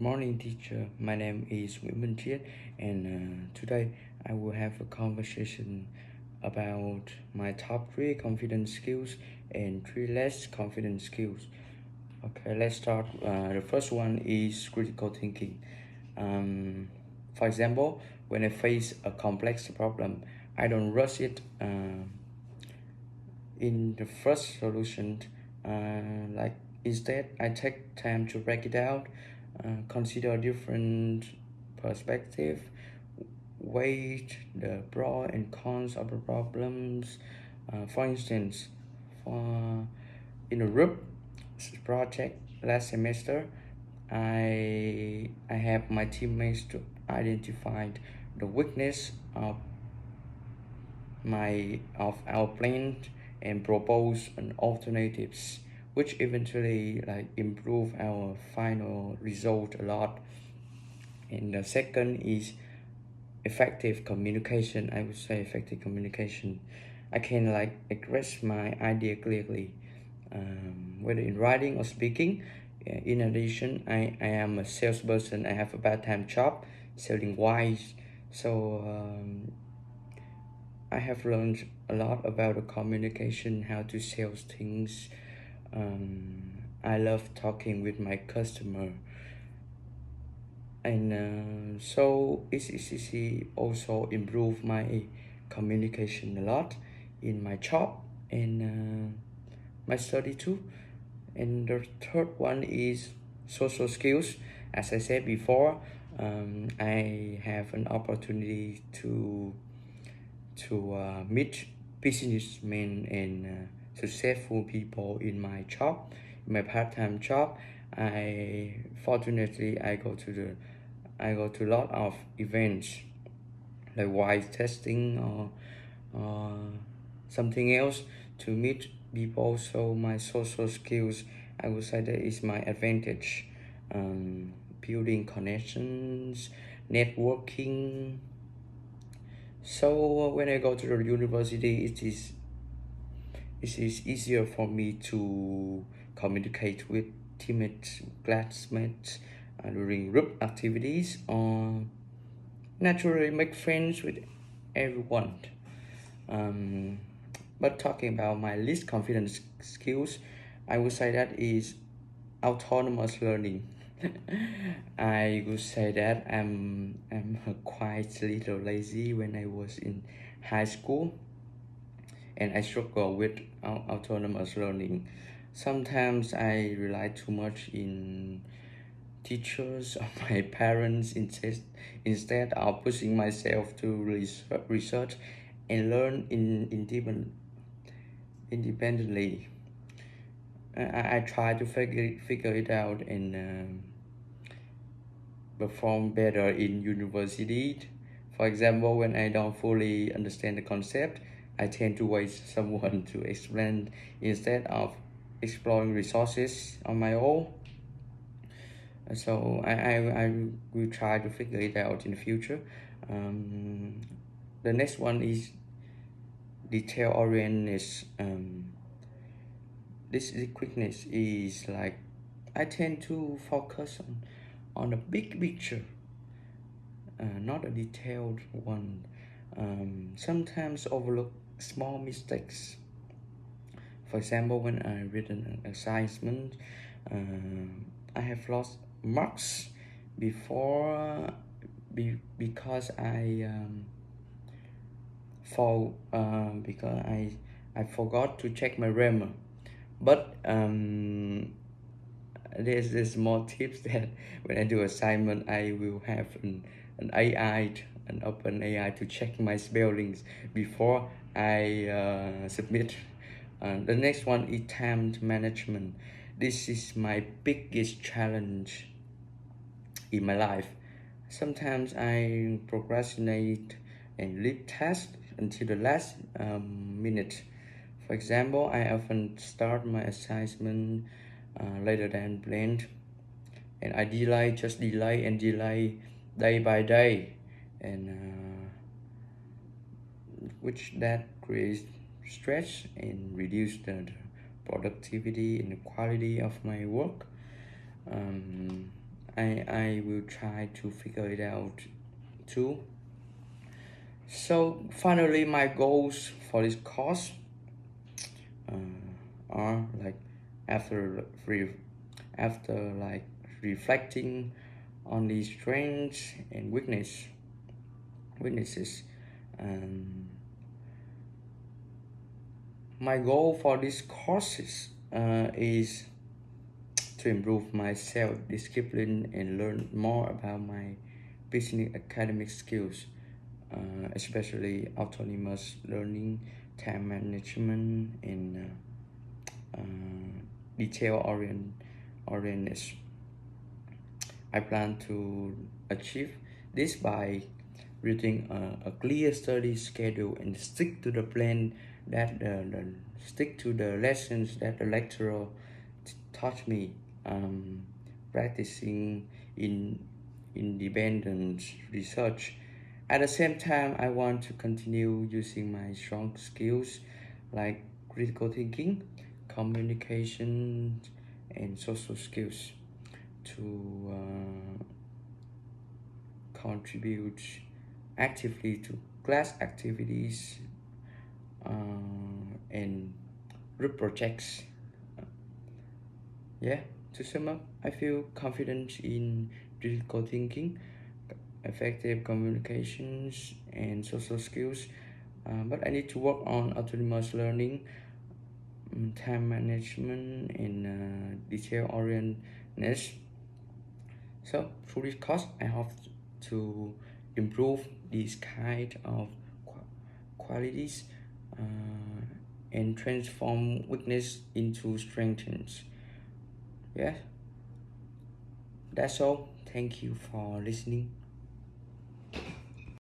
Morning, teacher. My name is Nguyễn Chiết, and today I will have a conversation about my top three confidence skills and three less confident skills. Okay, let's start. The first one is critical thinking. For example, when I face a complex problem, I don't rush it in the first solution. Like instead, I take time to break it out, consider different perspective, weigh the pros and cons of the problems. For instance, for in a group project last semester, I have my teammates to identify the weakness of our plan and propose an alternatives, which eventually improve our final result a lot. And the second is effective communication. I would say effective communication. I can express my idea clearly, whether in writing or speaking. In addition, I am a salesperson. I have a part-time job selling wines, so I have learned a lot about the communication, how to sell things. I love talking with my customer, and so ECCC also improved my communication a lot in my job and my study too. And the third one is social skills. As I said before, I have an opportunity to meet businessmen and successful people in my job, in my part-time job. I go to a lot of events like wine testing or something else to meet people. So my social skills, I would say that is my advantage. Building connections, networking. So when I go to the university, it is easier for me to communicate with teammates, classmates during group activities, or naturally make friends with everyone. Um, but talking about my least confident skills, I would say that is autonomous learning. I would say that I'm quite a little lazy when I was in high school, and I struggle with autonomous learning. Sometimes I rely too much in teachers or my parents instead of pushing myself to research and learn independently. I try to figure it out and perform better in university. For example, when I don't fully understand the concept, I tend to wait someone to explain instead of exploring resources on my own. So I will try to figure it out in the future. Um, the next one is detail orientedness. This quickness is like I tend to focus on a big picture, not a detailed one. Sometimes overlook small mistakes. For example, when I read an assignment, I have lost marks before because I forgot to check my grammar. But there's more tips that when I do assignment, I will have an AI, an open AI to check my spellings before I submit. The next one is time management. This is my biggest challenge in my life. Sometimes I procrastinate and leave tasks until the last minute. For example, I often start my assignment later than planned, and I delay and delay day by day, and which that creates stress and reduce the productivity and the quality of my work. I will try to figure it out too. So finally, my goals for this course are like after after like reflecting on the strengths and weaknesses. Um, my goal for this courses is to improve my self-discipline and learn more about my business academic skills, especially autonomous learning, time management, and detail orientedness. I plan to achieve this by writing a clear study schedule and stick to the plan that stick to the lessons that the lecturer taught me. Practicing in independent research. At the same time, I want to continue using my strong skills like critical thinking, communication, and social skills to contribute actively to class activities and group projects. Yeah, to sum up, I feel confident in critical thinking, effective communications, and social skills, but I need to work on autonomous learning, time management, and detail orientedness. So through this course, I hope to improve these kind of qualities and transform weakness into strengths. Yeah, that's all. Thank you for listening.